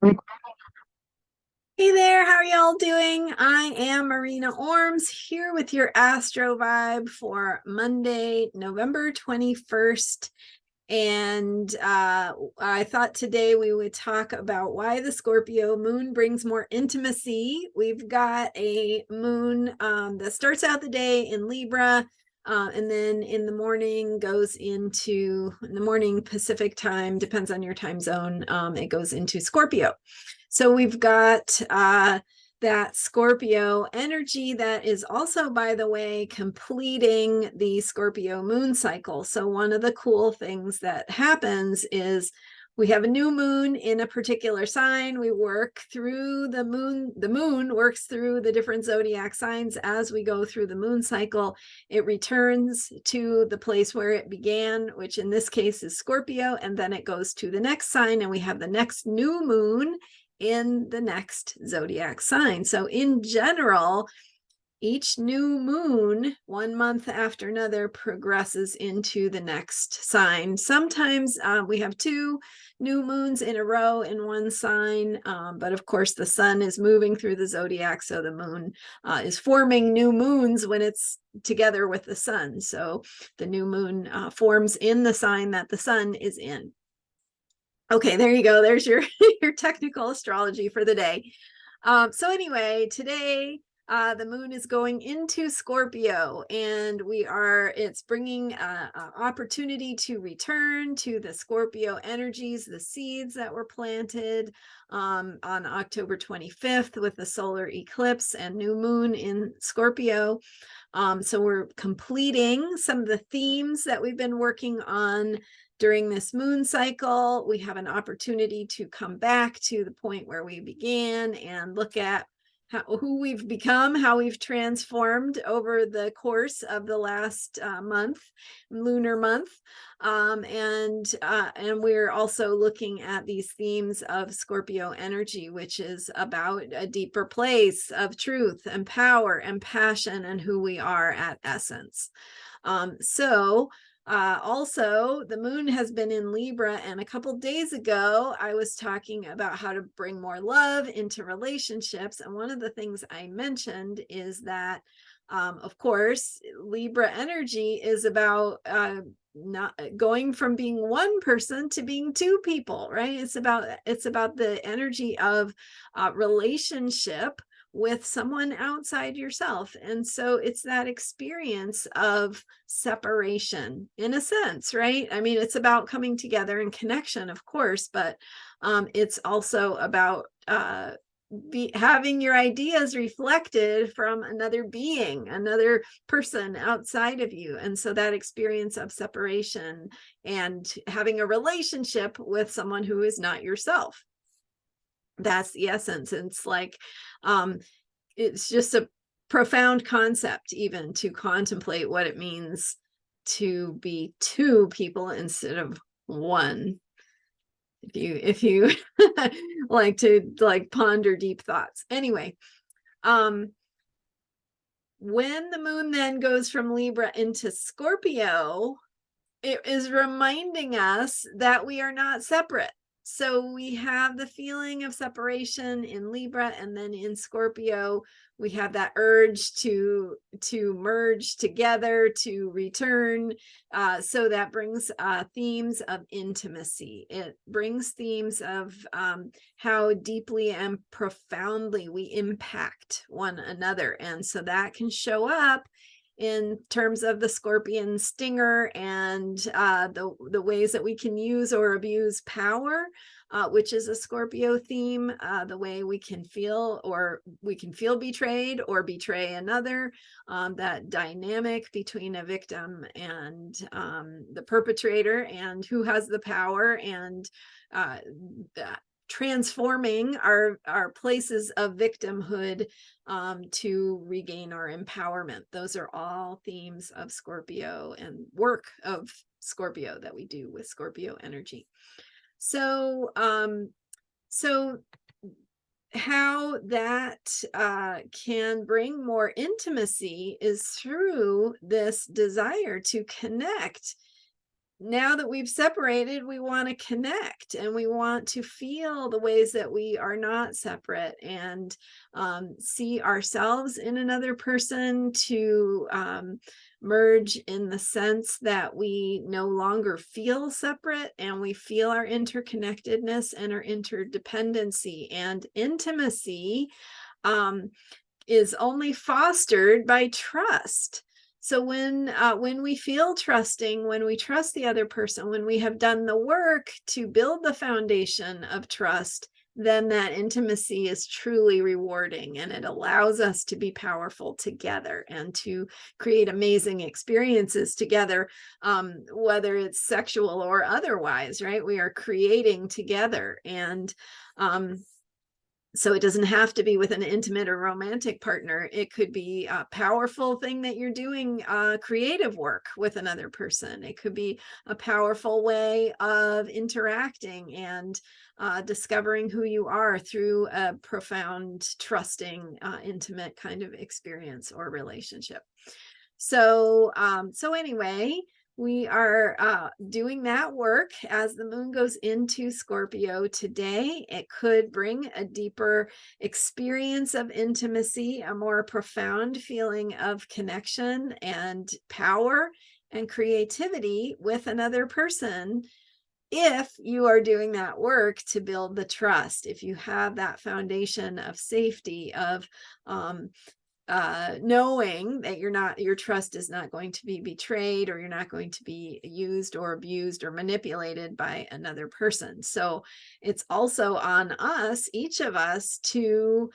Hey there, how are y'all doing? I am Marina Ormes here with your Astro vibe for Monday, November 21st. And I thought today we would talk about why the Scorpio moon brings more intimacy. We've got a moon that starts out the day in Libra, and then in the morning goes into, in the morning Pacific time, depends on your time zone, it goes into Scorpio. So we've got that Scorpio energy that is also, by the way, completing the Scorpio moon cycle. So one of the cool things that happens is we have a new moon in a particular sign. We work through the moon works through the different zodiac signs as we go through the moon cycle. It returns to the place where it began, which in this case is Scorpio, and then it goes to the next sign, and we have the next new moon in the next zodiac sign. So in general, each new moon, 1 month after another, progresses into the next sign. Sometimes we have 2 new moons in a row in one sign, but of course the sun is moving through the zodiac, so the moon is forming new moons when it's together with the sun. So the new moon forms in the sign that the sun is in. Okay, there you go. There's your your technical astrology for the day. So anyway, today the moon is going into Scorpio, and it's bringing an opportunity to return to the Scorpio energies, the seeds that were planted on October 25th with the solar eclipse and new moon in Scorpio. So we're completing some of the themes that we've been working on during this moon cycle. We have an opportunity to come back to the point where we began and look at who we've become, how we've transformed over the course of the last lunar month. And we're also looking at these themes of Scorpio energy, which is about a deeper place of truth and power and passion and who we are at essence. Also, the moon has been in Libra, and a couple days ago, I was talking about how to bring more love into relationships. And one of the things I mentioned is that, of course, Libra energy is about not going from being one person to being 2 people, right? It's about the energy of relationship with someone outside yourself. And so it's that experience of separation in a sense, right? I mean, it's about coming together and connection, of course, but it's also about having your ideas reflected from another being, another person outside of you. And so that experience of separation and having a relationship with someone who is not yourself, that's the essence. And it's like it's just a profound concept even to contemplate what it means to be 2 people instead of 1, if you like to ponder deep thoughts. Anyway, when the moon then goes from Libra into Scorpio, it is reminding us that we are not separate. So we have the feeling of separation in Libra, and then in Scorpio, we have that urge to merge together, to return. So that brings themes of intimacy. It brings themes of how deeply and profoundly we impact one another. And so that can show up in terms of the scorpion stinger and the ways that we can use or abuse power, which is a Scorpio theme, the way we can feel betrayed or betray another, that dynamic between a victim and the perpetrator, and who has the power, and transforming our places of victimhood to regain our empowerment. Those are all themes of Scorpio and work of Scorpio that we do with Scorpio energy. So how that can bring more intimacy is through this desire to connect now that we've separated, we want to connect, and we want to feel the ways that we are not separate, and see ourselves in another person, to merge in the sense that we no longer feel separate, and we feel our interconnectedness and our interdependency. And intimacy is only fostered by trust. So when we feel trusting, when we trust the other person, when we have done the work to build the foundation of trust, then that intimacy is truly rewarding, and it allows us to be powerful together and to create amazing experiences together, whether it's sexual or otherwise, right? We are creating together. And so it doesn't have to be with an intimate or romantic partner. It could be a powerful thing that you're doing, creative work with another person. It could be a powerful way of interacting and discovering who you are through a profound, trusting, intimate kind of experience or relationship. So anyway, we are doing that work as the moon goes into Scorpio today. It could bring a deeper experience of intimacy, a more profound feeling of connection and power and creativity with another person, if you are doing that work to build the trust, if you have that foundation of safety, of knowing that your trust is not going to be betrayed, or you're not going to be used or abused or manipulated by another person. So it's also on us, each of us, to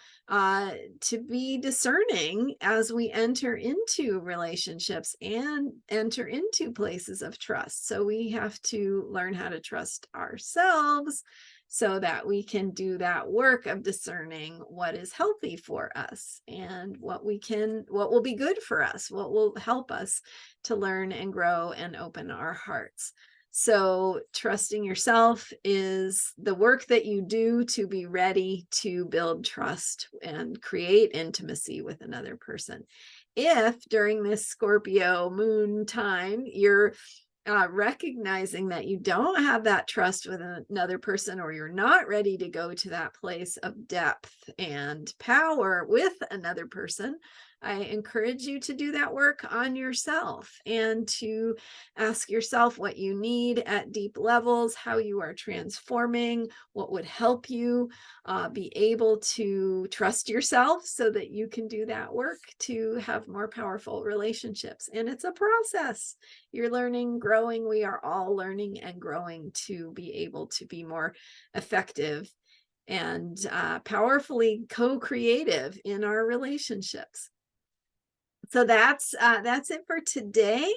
be discerning as we enter into relationships and enter into places of trust. So we have to learn how to trust ourselves, so that we can do that work of discerning what is healthy for us, and what will be good for us, what will help us to learn and grow and open our hearts. So trusting yourself is the work that you do to be ready to build trust and create intimacy with another person. If during this Scorpio moon time, you're recognizing that you don't have that trust with another person, or you're not ready to go to that place of depth and power with another person, I encourage you to do that work on yourself, and to ask yourself what you need at deep levels, how you are transforming, what would help you be able to trust yourself, so that you can do that work to have more powerful relationships. And it's a process. You're learning, growing. We are all learning and growing to be able to be more effective and powerfully co-creative in our relationships. So that's it for today.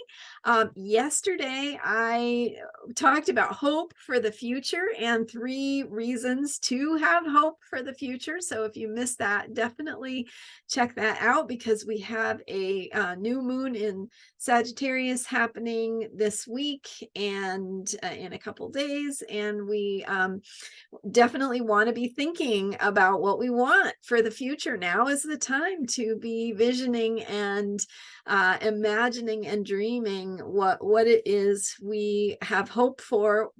Yesterday, I talked about hope for the future and 3 reasons to have hope for the future. So if you missed that, definitely check that out, because we have a new moon in Sagittarius happening this week and in a couple days. And we definitely want to be thinking about what we want for the future. Now is the time to be visioning and imagining and dreaming what it is we have hope for,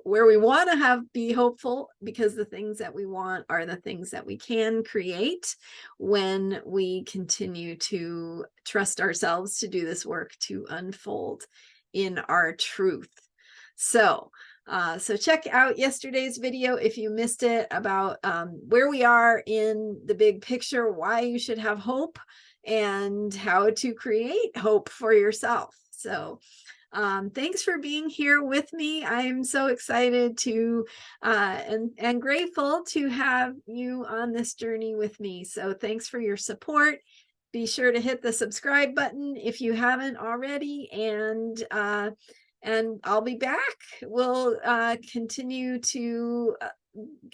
where we want to be hopeful, because the things that we want are the things that we can create when we continue to trust ourselves to do this work to unfold in our truth. So check out yesterday's video if you missed it, about where we are in the big picture, why you should have hope, and how to create hope for yourself. So thanks for being here with me. I'm so excited to and grateful to have you on this journey with me. So thanks for your support. Be sure to hit the subscribe button if you haven't already, and I'll be back.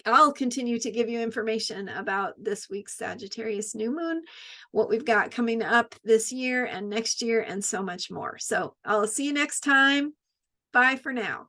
I'll continue to give you information about this week's Sagittarius new moon, what we've got coming up this year and next year, and so much more. So I'll see you next time. Bye for now.